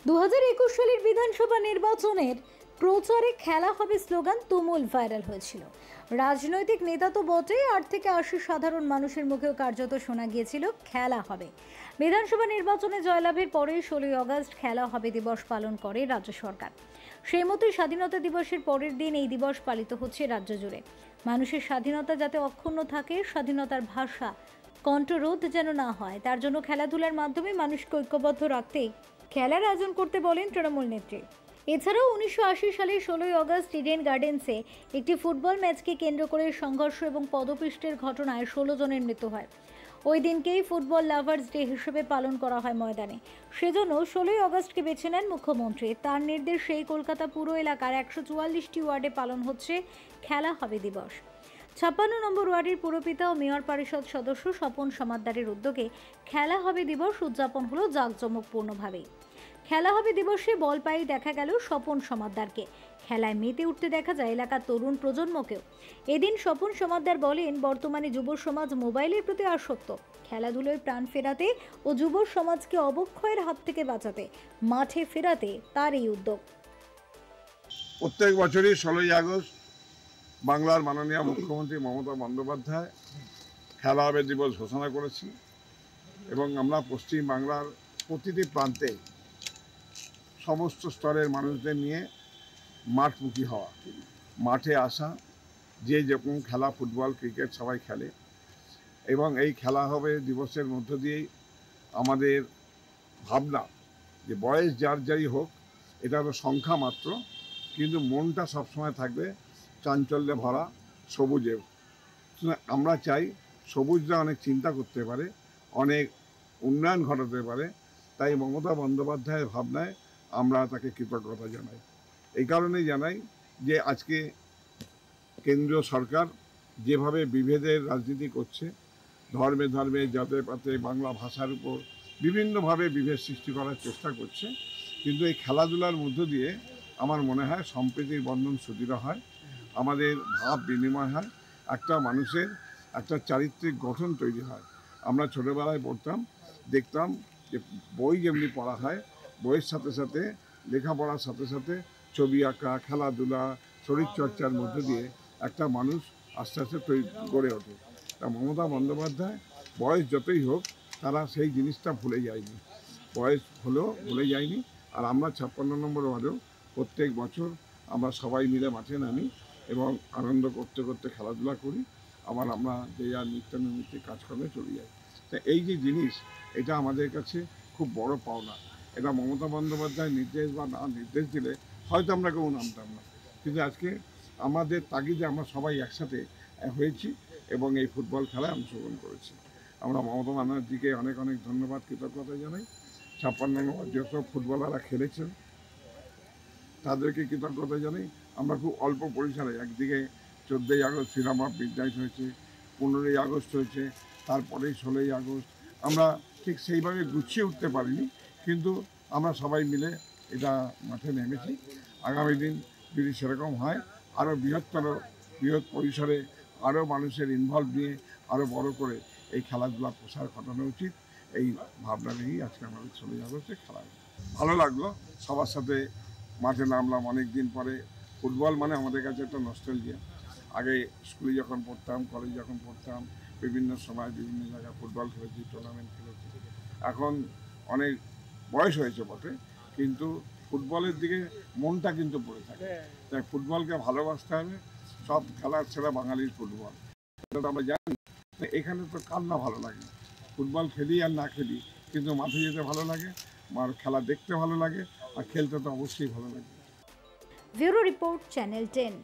2021 সালের বিধানসভা নির্বাচনের প্রচারে খেলা হবে স্লোগান তুমুল ভাইরাল হয়েছিল। রাজনৈতিক নেতা তো বটেই, 8 থেকে 80 সাধারণ মানুষের মুখেও কার্যত শোনা গিয়েছিল খেলা হবে। বিধানসভা নির্বাচনে জয়লাভের পরে 16ই আগস্ট খেলা হবে দিবস পালন করে রাজ্য সরকার। সেই মতোই স্বাধীনতা দিবসের পরের দিন এই দিবস পালিত হচ্ছে রাজ্য জুড়ে। মানুষের স্বাধীনতা যাতে অক্ষুণ্ণ থাকে, স্বাধীনতার ভাষা কণ্ঠরোধ যেন না হয়, তার জন্য খেলাধুলার মাধ্যমে মানুষকে ঐক্যবদ্ধ রাখতে খেলার আয়োজন করতে বলেন তৃণমূল নেত্রী। এছাড়াও 1980 সালের 16ই আগস্ট ইডেন গার্ডেন্সে একটি ফুটবল ম্যাচকে কেন্দ্র করে সংঘর্ষ এবং পদপিষ্টের ঘটনায় 16 জনের মৃত্যু হয়। ওই দিনকেই ফুটবল লাভার্স ডে হিসেবে পালন করা হয় ময়দানে। সেজন্য 16ই আগস্টকে বেছে নেন মুখ্যমন্ত্রী। তার নির্দেশেই কলকাতা পুরো এলাকার 144টি ওয়ার্ডে পালন হচ্ছে খেলা হবে দিবস। 56 নম্বর ওয়ার্ডের পুরপিতা ও মেয়র পরিষদ সদস্য স্বপন সমাদ্দারের উদ্যোগে খেলা হবে দিবস উদযাপন হলো জাঁকজমকপূর্ণভাবে। খেলা হবে দিবসে বল পাই দেখা গেল স্বপন সমাদ্দারকে। খেলায় মেতে উঠতে দেখা যায় এলাকার তরুণ প্রজন্মকেও। এদিন স্বপন সমাদ্দার বলেন, বর্তমানে যুব সমাজ মোবাইলের প্রতি আসক্ত। খেলাধুলোয় প্রাণ ফেরাতে ও যুব সমাজকে অবক্ষয়ের হাত থেকে বাঁচাতে মাঠে ফেরাতে তার এই উদ্যোগ। প্রত্যেক বছরই 16ই আগস্ট বাংলার মাননীয় মুখ্যমন্ত্রী মমতা বন্দ্যোপাধ্যায় খেলা হবে দিবস ঘোষণা করেছি এবং আমরা পশ্চিম বাংলার প্রতিটি প্রান্তে সমস্ত স্তরের মানুষদের নিয়ে মাঠমুখী হওয়া, মাঠে আসা, যে যেরকম খেলা ফুটবল ক্রিকেট সবাই খেলে এবং এই খেলা হবে দিবসের মধ্য দিয়েই আমাদের ভাবনা যে বয়স যার যাই হোক, এটা তো সংখ্যা মাত্র, কিন্তু মনটা সবসময় থাকবে চাঞ্চল্যে ভরা সবুজে। আমরা চাই সবুজরা অনেক চিন্তা করতে পারে, অনেক উন্নয়ন ঘটাতে পারে, তাই মমতা বন্দ্যোপাধ্যায়ের ভাবনায় আমরা তাকে কৃতজ্ঞতা জানাই। এই কারণেই জানাই যে আজকে কেন্দ্রীয় সরকার যেভাবে বিভেদের রাজনীতি করছে, ধর্মে ধর্মে জাতে পাতে বাংলা ভাষার উপর বিভিন্নভাবে বিভেদ সৃষ্টি করার চেষ্টা করছে, কিন্তু এই খেলাধুলার মধ্য দিয়ে আমার মনে হয় সম্প্রীতির বন্ধন সুদৃঢ় হয়, আমাদের ভাব বিনিময় হয়, একটা মানুষের একটা চারিত্রিক গঠন তৈরি হয়। আমরা ছোটোবেলায় পড়তাম, দেখতাম যে বই যেমনি পড়া হয়, বইয়ের সাথে সাথে লেখাপড়ার সাথে সাথে ছবি আঁকা, খেলাধুলা, শরীরচর্চার মধ্য দিয়ে একটা মানুষ আস্তে আস্তে গড়ে ওঠে। তা মমতা বন্দ্যোপাধ্যায় বয়স যতই হোক তারা সেই জিনিসটা ভুলে যায়নি, বয়স হলেও ভুলে যায়নি। আর আমরা 56 নম্বর ওয়ার্ডেও প্রত্যেক বছর আমরা সবাই মিলে মাঠে নামি এবং আনন্দ করতে করতে খেলাধুলা করি, আবার আমরা যে আর নিত্যানৈমিত্তিক কাজকর্মে চলে যাই। তা এই যে জিনিস, এটা আমাদের কাছে খুব বড় পাওনা। এটা মমতা বন্দ্যোপাধ্যায় নির্দেশ বা না নির্দেশ দিলে হয়তো আমরা কেউ নামতাম না, কিন্তু আজকে আমাদের তাগিদে আমরা সবাই একসাথে হয়েছি এবং এই ফুটবল খেলায় অংশগ্রহণ করেছি। আমরা মমতা ব্যানার্জিকে অনেক অনেক ধন্যবাদ, কৃতজ্ঞতা জানাই। 56 নম্বর যেসব ফুটবলাররা খেলেছেন তাদেরকে কৃতজ্ঞতা জানাই। আমরা খুব অল্প পরিসরে, একদিকে 14ই আগস্ট ফ্রিডম অফ মিডনাইট হয়েছে, 15ই আগস্ট হয়েছে, তারপরেই 16ই আগস্ট, আমরা ঠিক সেইভাবে গুছিয়ে উঠতে পারিনি, কিন্তু আমরা সবাই মিলে এটা মাঠে নেমেছি। আগামী দিন যদি সেরকম হয়, আরও বৃহৎ পরিসরে আরও মানুষের ইনভলভ নিয়ে আরও বড় করে এই খেলাধুলা প্রসার ঘটানো উচিত। এই ভাবনা নিয়েই আজকে আমাদের 16ই আগস্টে খেলা। ভালো লাগলো, সবার সাথে মাঠে নামলাম অনেক দিন পরে। ফুটবল মানে আমাদের কাছে একটা নস্টালজিয়া। আগে স্কুলে যখন পড়তাম, কলেজে যখন পড়তাম, বিভিন্ন সময় বিভিন্ন জায়গায় ফুটবল খেলেছি, টুর্নামেন্ট খেলেছি। এখন অনেক বয়স হয়েছে বটে, কিন্তু ফুটবলের দিকে মনটা কিন্তু পড়ে থাকে। তাই ফুটবলকে ভালোবাসতে হবে। সব খেলার ছেড়ে বাঙালির ফুটবল, এটা তো আমরা জানি। এখানে তো কার না ভালো লাগে, ফুটবল খেলি আর না খেলি, কিন্তু মাঠে যেতে ভালো লাগে, আর খেলা দেখতে ভালো লাগে, আর খেলতে তো অবশ্যই ভালো লাগে। Bureau report, channel 10।